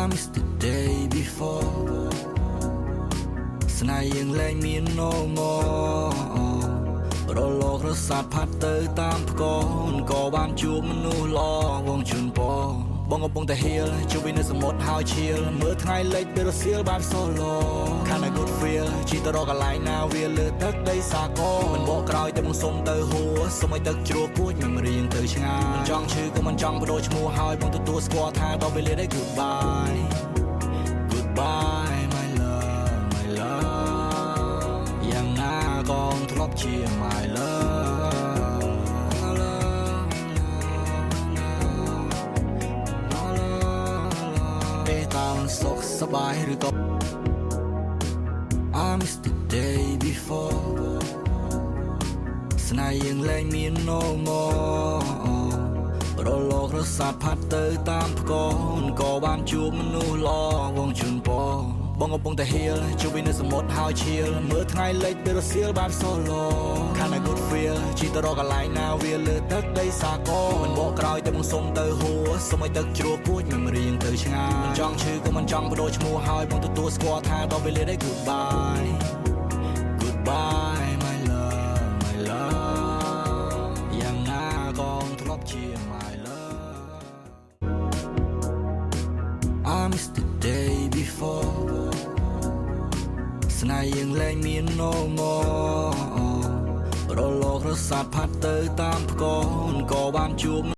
miss the day before ស្នេហ៍យើងលែងមាន no more រលករសាត់ផាត់ទៅតាមផ្គរក៏បានជួបមនុស្សល្អវងជូនពរបងកំពុងតែហៀលជួបវិញនៅសមុទ្រហើយឈៀលមើលថ្ងៃលិចពេលរសៀលបែប solo Kind of good feel ជីទៅរកកន្លែងណាវាលើទឹកដីសាគរមិនបកក្រោយតែបងសុំទៅហួរសុំឲ្យទឹកជ្រោះគួចមិនរៀងទៅឆ្ងាយមិនចង់ឈឺក៏មិនចង់បដូរឈ្មោះហើយបងទទួលស្គាល់ថាដល់វេលាដែល goodbye goodbye my love my love យ៉ាងណាក៏ធ្លាប់ជា my loveសុខសប្បាយឬក៏ I miss the day before ស្នេហ៍យើងលែងមាន no more រលករសាត់ផាត់ទៅតាមផ្គរក៏បានជួបមនុស្សល្អវងជូនពរបងកំពុងតែហៀលជួបវិញនៅសមុទ្រហើយឈៀលមើលថ្ងៃលិចពេលរសៀលបែប solo Kind of good feel ជីទៅរកកន្លែងណាវាលើទឹកដីសាគរមិនបកក្រោយតែបងសុំទៅហួរសុំឲ្យទឹកជ្រោះគួចមិនរៀងទៅឆ្ងាយមិនចង់ឈឺក៏មិនចង់បដូរឈ្មោះហើយបងទទួលស្គាល់ថាដល់វេលាដែល goodbye goodbye my love my love យ៉ាងណាក៏ធ្លាប់ជា my love I miss the day before ស្នេហ៍យើងលែងមាន no more រលករសាត់ផាត់ទៅតាមផ្គរក៏បានជួប